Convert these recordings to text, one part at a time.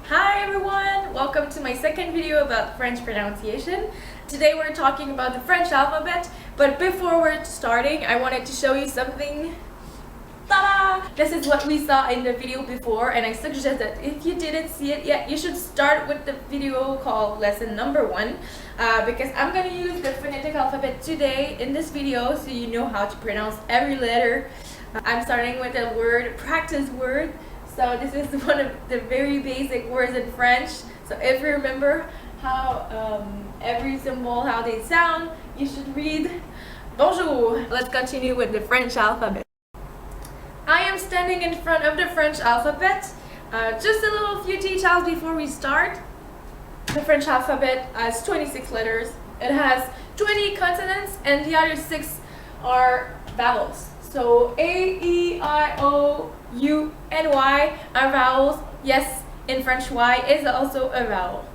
Hi everyone! Welcome to my second video about French pronunciation. Today we're talking about the French alphabet, but before we're starting, I wanted to show you something. Ta-da! This is what we saw in the video before, and I suggest that if you didn't see it yet, you should start with the video called lesson number 1 because I'm going to use the phonetic alphabet today in this video so you know how to pronounce every letter. I'm starting with a word, practice word. So this is one of the very basic words in French. So if you remember how every symbol, how they sound, you should read bonjour. Let's continue with the French alphabet. I am standing in front of the French alphabet. Just a little few details before we start. The French alphabet has 26 letters. It has 20 consonants and the other 6 are vowels. So A, E, I, O, U, and Y are vowels. Yes, in French, Y is also a vowel.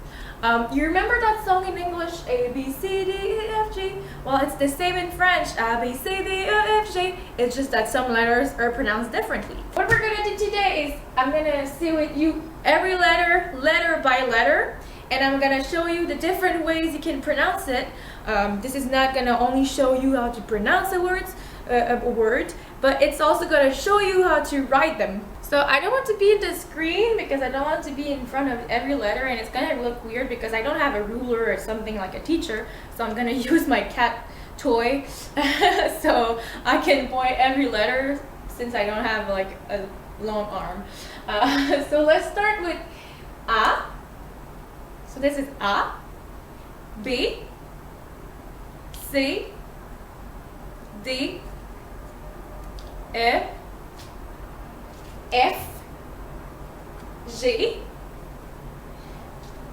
You remember that song in English, A, B, C, D, E, F, G? Well, it's the same in French, A, B, C, D, E, F, G. It's just that some letters are pronounced differently. What we're gonna do today is I'm gonna say with you every letter, letter by letter, and I'm gonna show you the different ways you can pronounce it. This is not gonna only show you how to pronounce the words, a word, but it's also going to show you how to write them. So I don't want to be in the screen because I don't want to be in front of every letter, and it's going to look weird because I don't have a ruler or something like a teacher, so I'm going to use my cat toy so I can point every letter since I don't have like a long arm. So let's start with A. So this is A, B, C, D, E, F, G, H,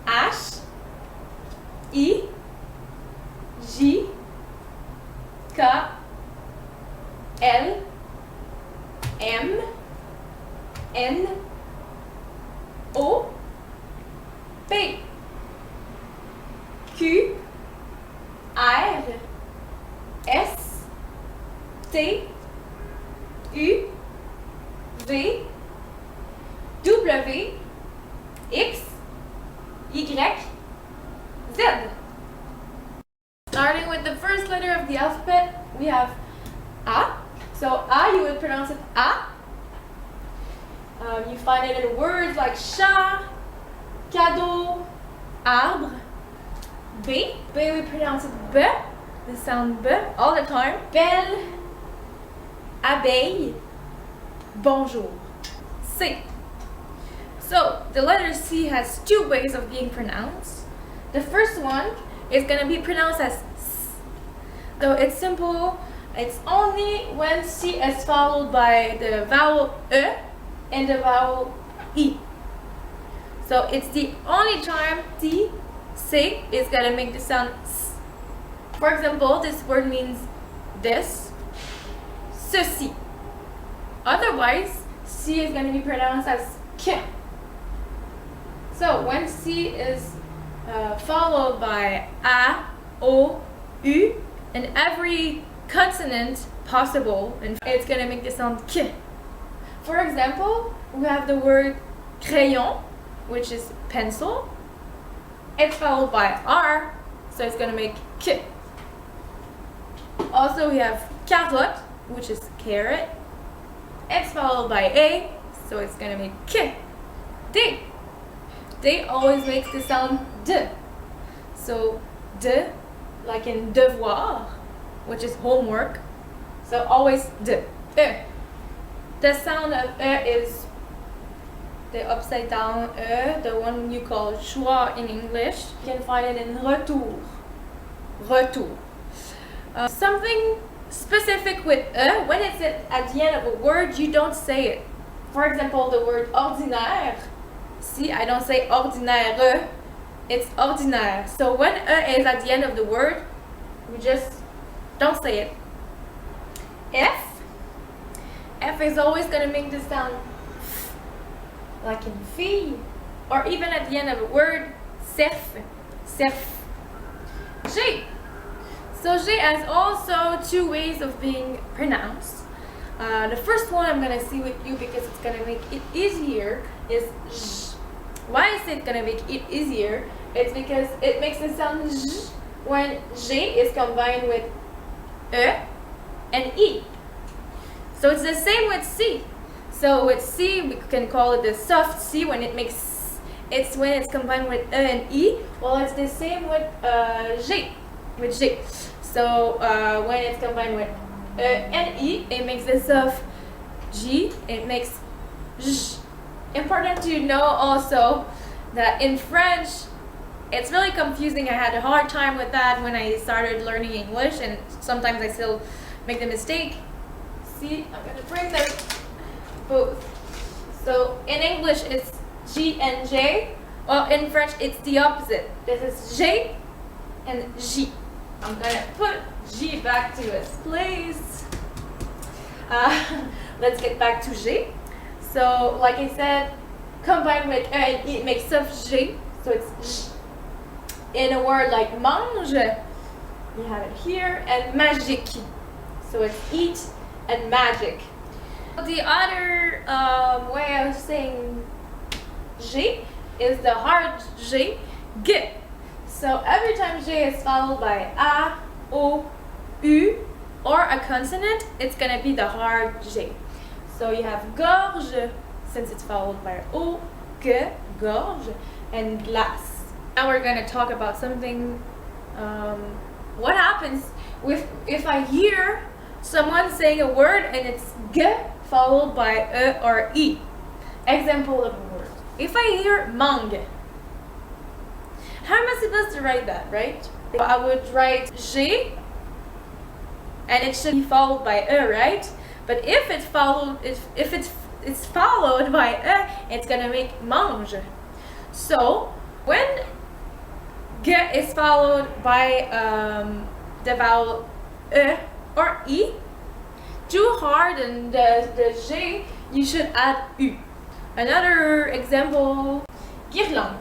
I, J, K, L, M, N, O, P, Q, R, S, T, U, V, W, X, Y, Z. Starting with the first letter of the alphabet, we have A. So A, you would pronounce it A. You find it in words like chat, cadeau, arbre. B. B, we pronounce it B. The sound B all the time. Belle, abeille, bonjour. C. So the letter C has 2 ways of being pronounced. The first one is going to be pronounced as S. So it's simple. It's only when C is followed by the vowel E and the vowel I. So it's the only time C is going to make the sound S. For example, this word means this, ceci. Otherwise, C is going to be pronounced as K. So when C is followed by A, O, U, and every consonant possible, and it's going to make the sound K. For example, we have the word crayon, which is pencil. It's followed by R, so it's going to make K. Also, we have carotte, which is carrot. It's followed by A, so it's going to make K. D. D always makes the sound D. So D, like in devoir, which is homework. So always D. E. The sound of E is the upside down E, the one you call schwa in English. You can find it in retour. Retour. Something specific with E, when it's at the end of a word, you don't say it. For example, the word ordinaire. See, I don't say ordinaire, it's ordinaire. So when E is at the end of the word, we just don't say it. F. F is always going to make the sound F, like in fille, or even at the end of a word, cerf, cerf. G. So G has also 2 ways of being pronounced. The first one I'm going to see with you because it's going to make it easier is j. Why is it gonna make it easier? It's because it makes the sound j when j is combined with e and e. So it's the same with c. So with c, we can call it the soft c when when it's combined with e and e. Well, it's the same with j. So when it's combined with e and e, it makes the soft g. It makes j. Important to know also that in French, it's really confusing. I had a hard time with that when I started learning English, and sometimes I still make the mistake. See, I'm gonna bring them both. So in English, it's G and J. Well, in French, it's the opposite. This is J and J. I'm gonna put G back to its place. Let's get back to J. So, like I said, combined with E and E, it makes soft J. So it's J. In a word like mange, you have it here, and magique. So it's eat and magic. The other way of saying J is the hard J, G. So every time J is followed by A, O, U, or a consonant, it's gonna be the hard J. So you have gorge, since it's followed by O, G, gorge, and glace. Now we're gonna talk about something, what happens if I hear someone saying a word and it's G followed by E or E. Example of a word. If I hear mangue, how am I supposed to write that, right? I would write G, and it should be followed by E, right? But if it's followed by E, it's gonna make mange. So when G is followed by the vowel E or E, to harden the G, you should add U. Another example, guirlande.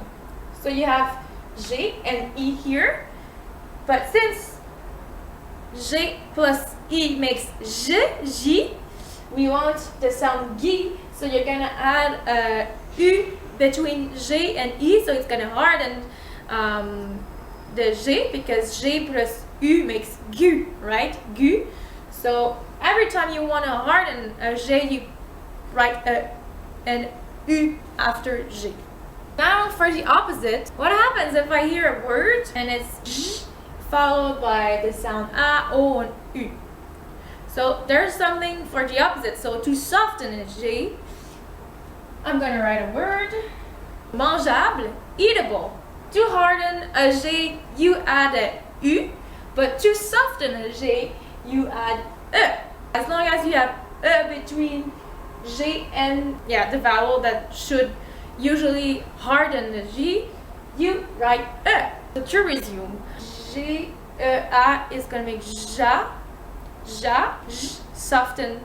So you have G and E here, but since G plus E makes J, we want the sound G, so you're gonna add a U between J and E, so it's gonna harden the J, because J plus U makes gu, right? Gu. So every time you want to harden a J, you write an U after J. Now for the opposite, what happens if I hear a word and it's J followed by the sound A, O, and U? So there's something for the opposite. So to soften a J, I'm gonna write a word, mangeable, eatable. To harden a J, you add a U, but to soften a J, you add E. As long as you have E between J and the vowel that should usually harden the G, you write E. So to resume, J, E, A is gonna make ja, ja, j, soften.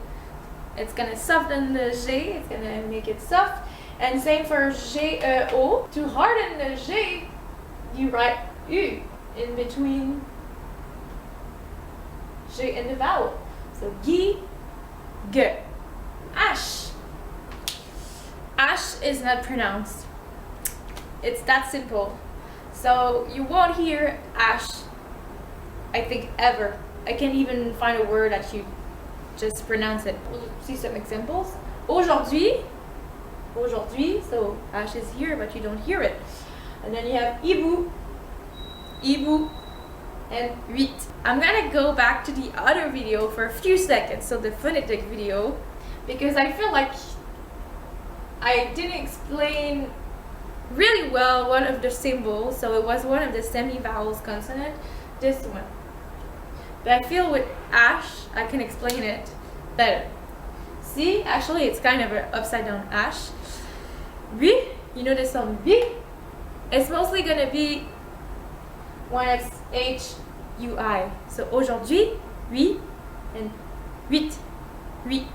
It's gonna soften the J, it's gonna make it soft. And same for J, E, O. To harden the J, you write U in between J and the vowel. So G, G. Ash. Ash is not pronounced. It's that simple. So you won't hear ash, I think, ever. I can't even find a word that you just pronounce it. We'll see some examples. Aujourd'hui. Aujourd'hui. So ash is here, but you don't hear it. And then you have ibu, ibu, and huit. I'm gonna go back to the other video for a few seconds, so the phonetic video, because I feel like I didn't explain really well one of the symbols. So it was one of the semi-vowels consonant, this one. But I feel with ash, I can explain it better. See, actually it's kind of an upside down ash. Oui, you know the sound bi? It's mostly gonna be when it's H-U-I. So aujourd'hui, oui, and huit, oui.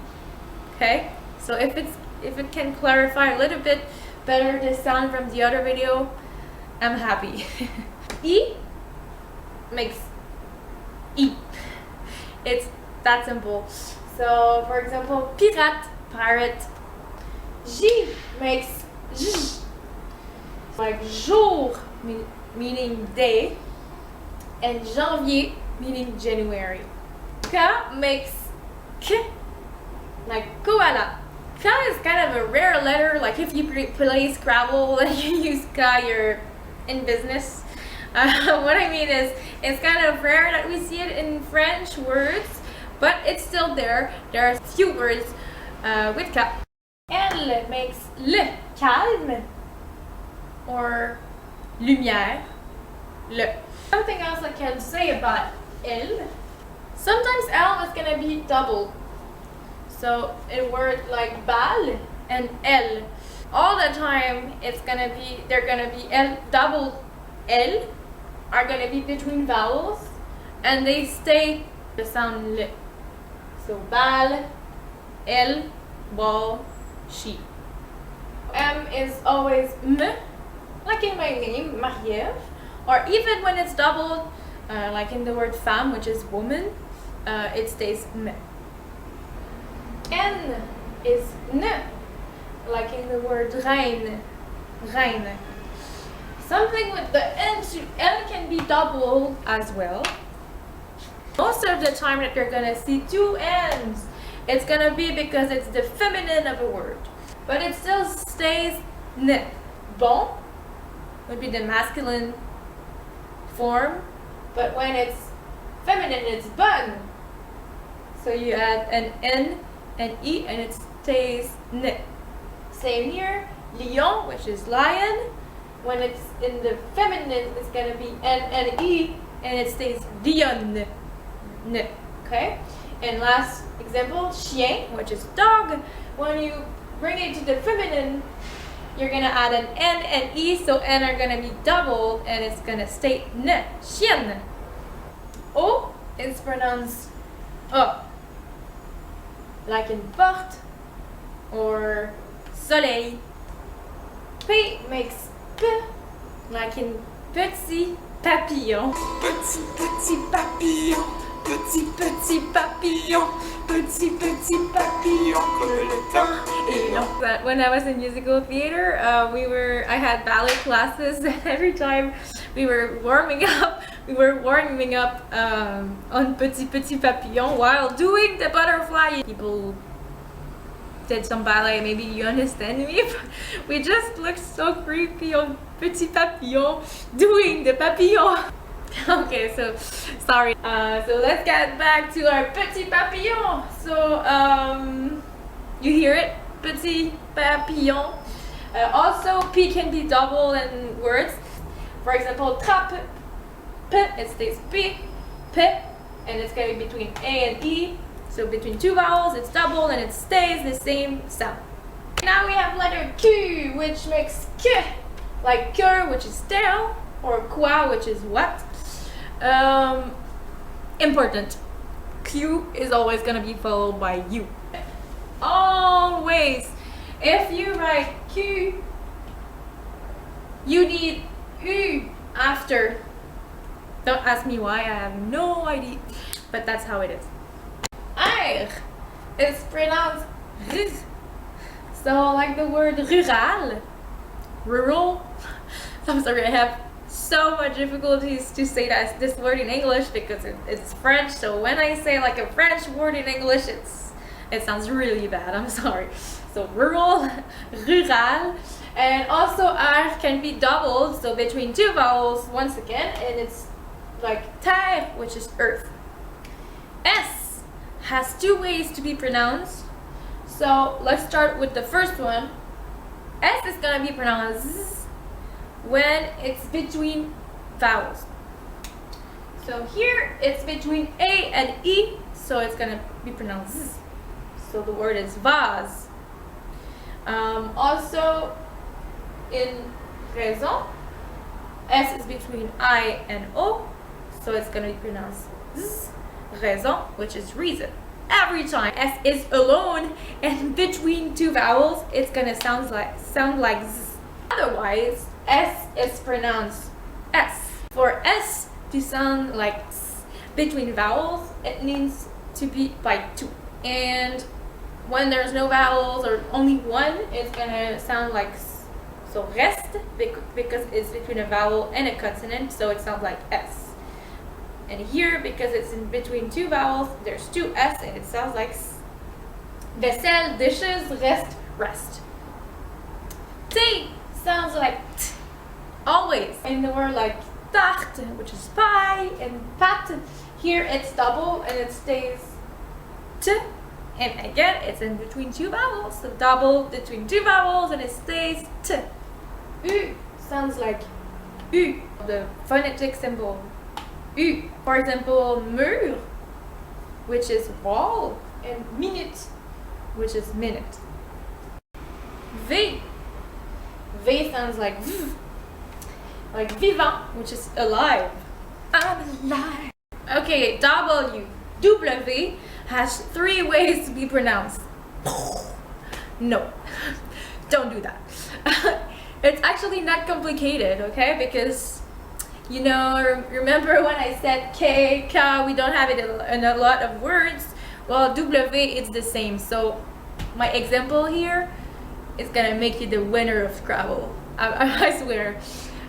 Okay? So if it can clarify a little bit better the sound from the other video, I'm happy. E makes E. It's that simple. So for example, pirate, pirate. J makes J. like jour, meaning day, and janvier, meaning January. K makes k, like koala. K is kind of a rare letter, like if you play Scrabble and you use K, you're in business. What I mean is, it's kind of rare that we see it in French words, but it's still there. There are few words with K. L makes le, calme, or lumière, le. Something else I can say about L. Sometimes L is gonna be doubled. So in words like bal and L, all the time they're gonna be L, double L are gonna be between vowels, and they stay the sound le. So bal, L, ball, she. M is always m, like in my name, Marie-Ève, or even when it's doubled, like in the word femme, which is woman, it stays m. N is n, like in the word reine, reine. Something with the N to L can be doubled as well. Most of the time that you're gonna see two N's, it's gonna be because it's the feminine of a word. But it still stays n. Bon would be the masculine form, but when it's feminine, it's bonne. So you add an N and E and it stays n. Same here, lion, which is lion. When it's in the feminine, it's gonna be N and E and it stays lion. N. Okay? And last example, chien, which is dog. When you bring it to the feminine, you're gonna add an N and E, so N are gonna be doubled and it's gonna stay N. Chien. O is pronounced O, like in porte or soleil. P makes P, like in petit papillon. Petit, petit papillon. Petit, petit papillon. Petit, petit papillon. Comme le temps est long. That when I was in musical theater, I had ballet classes, and every time we were warming up on Petit, petit papillon while doing the butterfly. People did some ballet, maybe you understand me, but we just looked so creepy on Petit Papillon doing the papillon. Okay, so sorry. So let's get back to our Petit Papillon. So you hear it, Petit Papillon. Also, P can be double in words. For example, trappe, P, it stays P, P, and it's going to be between A and E. So between two vowels, it's double and it stays the same sound. Now we have letter Q, which makes K, like cœur, which is tail, or quoi, which is what. Important. Q is always gonna be followed by U. Always. If you write Q, you need U after. Don't ask me why, I have no idea, but that's how it is. R is pronounced R. So like the word rural, rural. I'm sorry, I have so much difficulties to say this word in English because it's French. So when I say like a French word in English, it sounds really bad. I'm sorry. So rural, rural, and also R can be doubled. So between two vowels once again, and it's like terre, which is earth. S has two ways to be pronounced. So let's start with the first one. S is gonna be pronounced Z when it's between vowels. So here it's between A and E, so it's gonna be pronounced Z. So the word is vase. Also in raison, S is between I and O, so it's gonna be pronounced Z. Raison, which is reason. Every time S is alone and between two vowels, it's gonna sound like Z. Otherwise, S is pronounced S. For S to sound like S between vowels, it needs to be by two. And when there's no vowels or only one, it's gonna sound like S. So reste, because it's between a vowel and a consonant, so it sounds like S. And here, because it's in between two vowels, there's two S and it sounds like S. Vaisselle, dishes, reste, rest. T sounds like T, always. In the word like tarte, which is pie, and pâte, here it's double and it stays T. And again, it's in between two vowels, so double between two vowels and it stays T. U sounds like U, the phonetic symbol U. For example, mur, which is wall, and minute, which is minute. V. V sounds like V, like vivant, which is alive. I'm alive. Okay, W. W has three ways to be pronounced. No, don't do that. It's actually not complicated, okay? Because, you know, remember when I said K, K, we don't have it in a lot of words? Well, W, it's the same. So my example here is gonna make you the winner of Scrabble. I swear.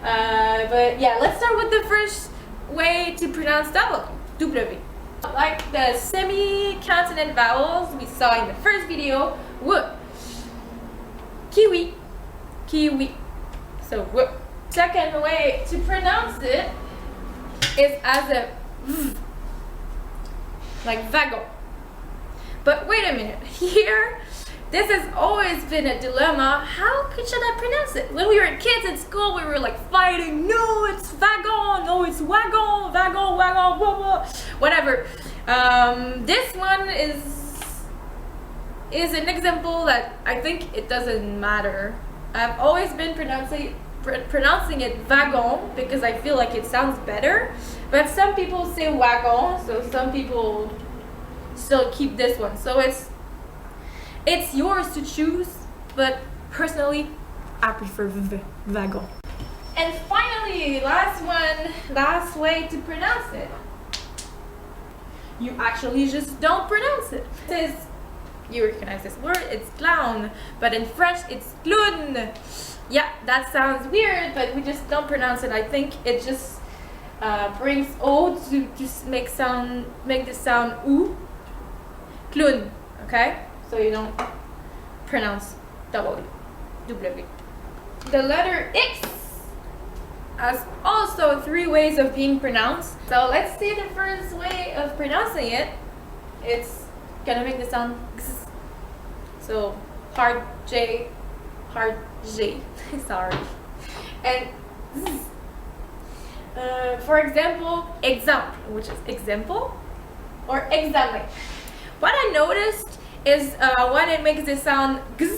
But yeah, let's start with the first way to pronounce W. Like the semi-consonant vowels we saw in the first video, W. Kiwi, kiwi. So W. Second way to pronounce it is as a V, like wagon. But wait a minute, here, this has always been a dilemma. How should I pronounce it? When we were kids in school, we were like fighting. No, it's wagon. No, it's wagon. Wagon, wagon, blah, blah. Whatever. This one is an example that I think it doesn't matter. I've always been pronouncing it wagon because I feel like it sounds better. But some people say wagon, so some people still keep this one. So it's yours to choose, but personally, I prefer wagon. And finally, last way to pronounce it. You actually just don't pronounce it. You recognize this word, it's clown, but in French it's clown. Yeah, that sounds weird, but we just don't pronounce it. I think it just brings O to just make the sound oo. Clown, okay? So you don't pronounce W. The letter X has also three ways of being pronounced. So let's see the first way of pronouncing it. It's gonna make the sound X. So hard J, hard J. Sorry. And Z. For example, exemple, which is example, or examen. What I noticed is when it makes the sound G,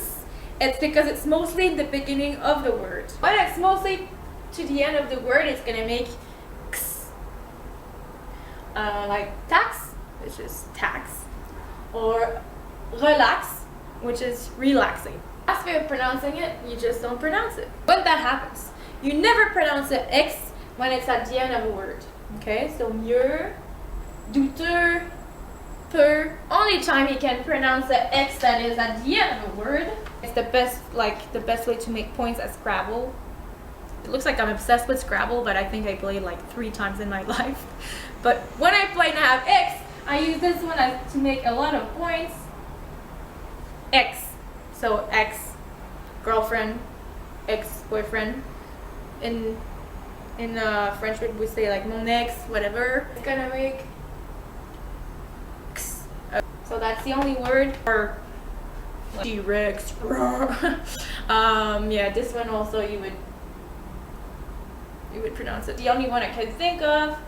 it's because it's mostly in the beginning of the word. When it's mostly to the end of the word, it's gonna make X. Like tax, which is tax, or relax, which is relaxing. Last way of pronouncing it, you just don't pronounce it. When that happens, you never pronounce the X when it's at the end of a word. Okay, so mieux, douter, peu. Only time you can pronounce the X that is at the end of a word. It's the best way to make points at Scrabble. It looks like I'm obsessed with Scrabble, but I think I played like 3 times in my life. But when I play and I have X, I use this one to make a lot of points. X. So ex, girlfriend, ex-boyfriend. In French we say like mon ex, whatever. It's gonna make X. So that's the only word. Or like T-Rex. Yeah, this one also you would pronounce it. The only one I can think of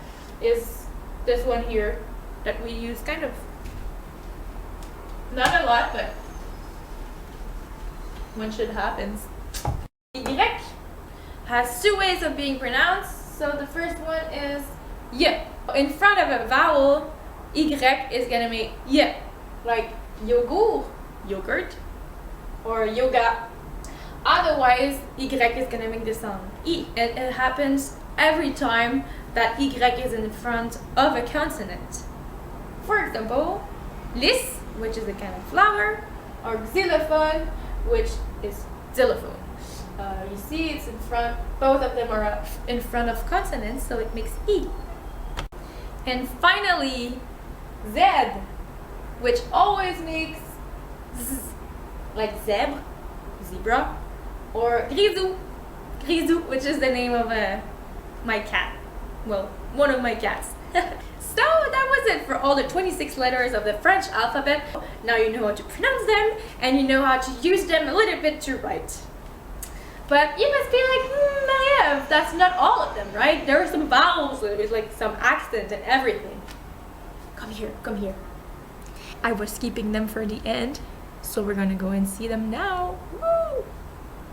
is this one here that we use kind of not a lot, but when shit happens. Y has 2 ways of being pronounced. So the first one is y. In front of a vowel, y is gonna make y, like yogur, yogurt, or yoga. Otherwise, y is gonna make the sound e. And it happens every time that y is in front of a consonant. For example, lys, which is a kind of flower, or xylophone, which is xylophone. You see it's in front, both of them are in front of consonants, so it makes E. And finally, Z, which always makes Z, like zebra, or Grisou, which is the name of my cat. Well, one of my cats. So that was it for all the 26 letters of the French alphabet. Now you know how to pronounce them, and you know how to use them a little bit to write. But you must be like, Marie-Ève, that's not all of them, right? There are some vowels, there's like some accent and everything. Come here. I was keeping them for the end, so we're gonna go and see them now. Woo!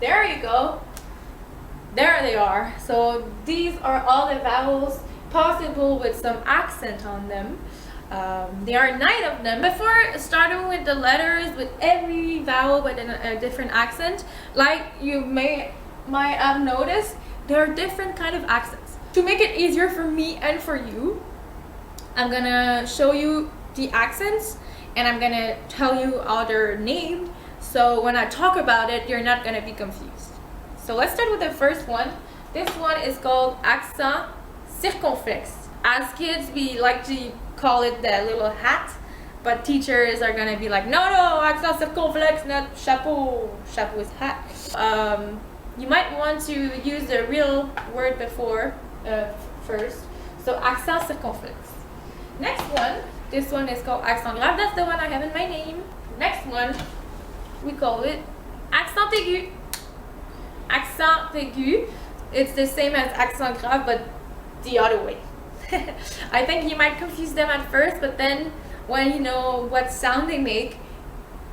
There you go. There they are. So these are all the vowels possible with some accent on them. There are 9 of them. Before starting with the letters with every vowel with a different accent, like you might have noticed, there are different kind of accents. To make it easier for me and for you, I'm gonna show you the accents and I'm gonna tell you how they're named, so when I talk about it, you're not gonna be confused. So let's start with the first one. This one is called accent circonflexe. As kids, we like to call it the little hat, but teachers are gonna be like, no, accent circonflexe, not chapeau. Chapeau is hat. You might want to use the real word before first. So accent circonflexe. Next one, this one is called accent grave. That's the one I have in my name. Next one, we call it accent aigu. Accent aigu, it's the same as accent grave, but the other way. I think you might confuse them at first, but then when you know what sound they make,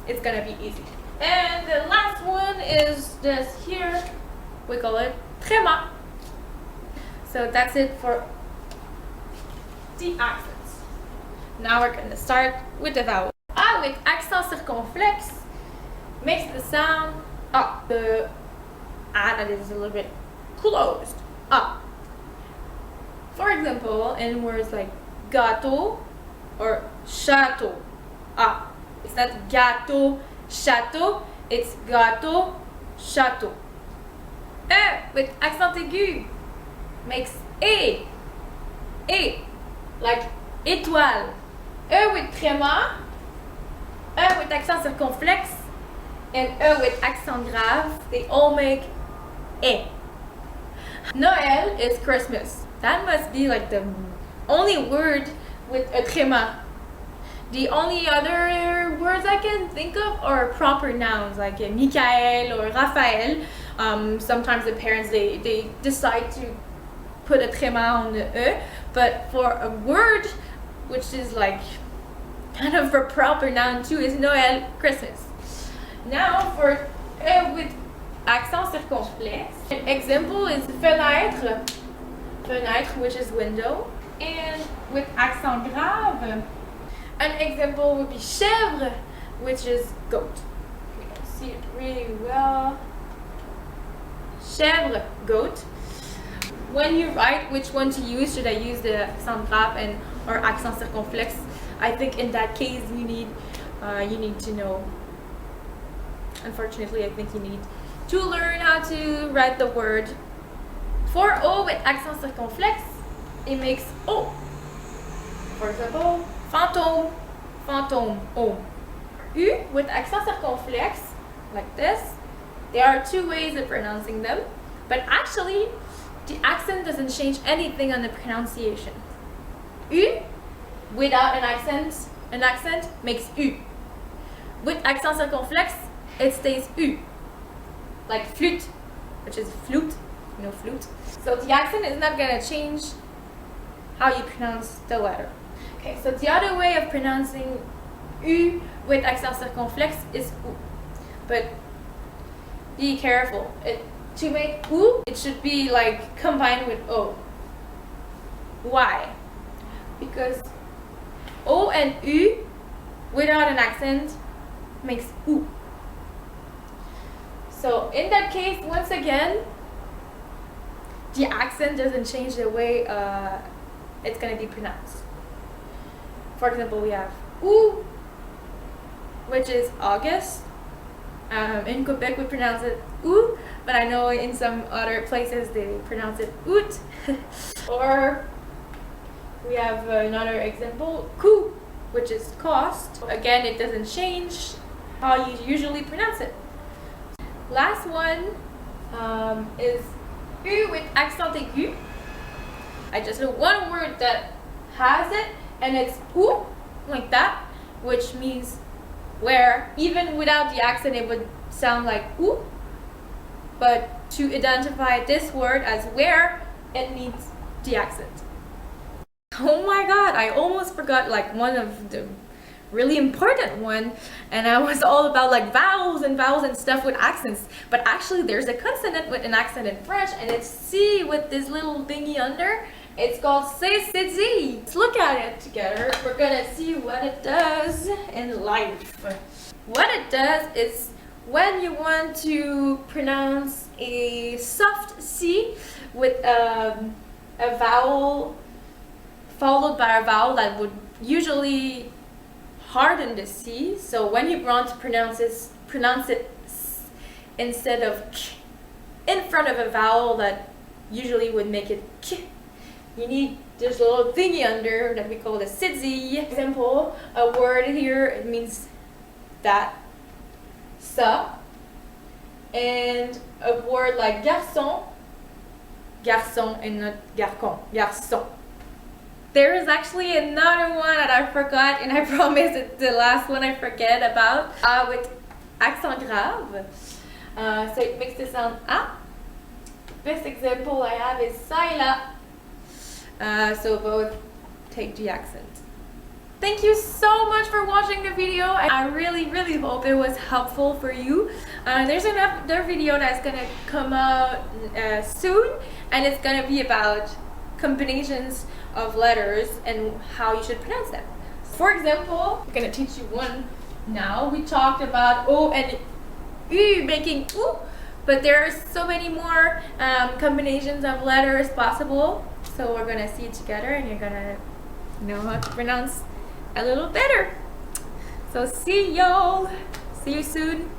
it's gonna be easy. And the last one is this here. We call it tréma. So that's it for the accents. Now we're gonna start with the vowel. With accent circonflexe makes the sound the that is a little bit closed. For example, in words like gâteau or château. It's not gâteau, château, it's gâteau, château. With accent aigu makes E, like étoile. With tréma, with accent circonflexe, and with accent grave, they all make E. Noël is Christmas. That must be like the only word with a tréma. The only other words I can think of are proper nouns like Michael or Raphaël. Sometimes the parents they decide to put a tréma on the E, but for a word which is like kind of a proper noun too is Noël, Christmas. Now for with accent circonflexe, an example is fenêtre, which is window, and with accent grave, an example would be chèvre, which is goat. We don't see it really well. Chèvre, goat. When you write which one to use, should I use the accent grave or accent circonflexe? I think in that case you need to know. Unfortunately, I think you need to learn how to write the word. For O with accent circonflexe, it makes O. For example, fantôme, O. U with accent circonflexe, like this. There are 2 ways of pronouncing them, but actually, the accent doesn't change anything on the pronunciation. U without an accent makes U. With accent circonflexe, it stays U. Like flute, which is flute, flute. So the accent is not gonna change how you pronounce the letter. Okay, so the other way of pronouncing U with accent circonflexe is U. But be careful. To make U, it should be like combined with O. Why? Because O and U without an accent makes U. So in that case, once again, the accent doesn't change the way it's going to be pronounced. For example, we have U, which is August. In Quebec, we pronounce it U, but I know in some other places they pronounce it oot. Or we have another example, coût, which is cost. Again, it doesn't change how you usually pronounce it. Last one is U with accent aigu. I just know one word that has it, and it's où, like that, which means where. Even without the accent, it would sound like où. But to identify this word as where, it needs the accent. Oh my god, I almost forgot like one of the really important one, and I was all about like vowels and stuff with accents, but actually there's a consonant with an accent in French, and it's C with this little thingy under. It's called C. Let's look at it together. We're gonna see what it does in life. What it does is when you want to pronounce a soft C with a vowel followed by a vowel that would usually harden the C. So when you want to pronounce it instead of k in front of a vowel that usually would make it k, you need this little thingy under that we call the sidzi. Example, a word here, it means that, ça, and a word like garçon and not garçon. There is actually another one that I forgot, and I promise it's the last one I forget about, with accent grave. So it makes the sound A. This example I have is ça et là. So both take the accent. Thank you so much for watching the video. I really hope it was helpful for you. There's another video that's gonna come out soon, and it's gonna be about combinations of letters and how you should pronounce them. For example, I'm gonna teach you one now. We talked about O and U making U, but there are so many more combinations of letters possible. So we're gonna see it together, and you're gonna know how to pronounce a little better. So see y'all. See you soon.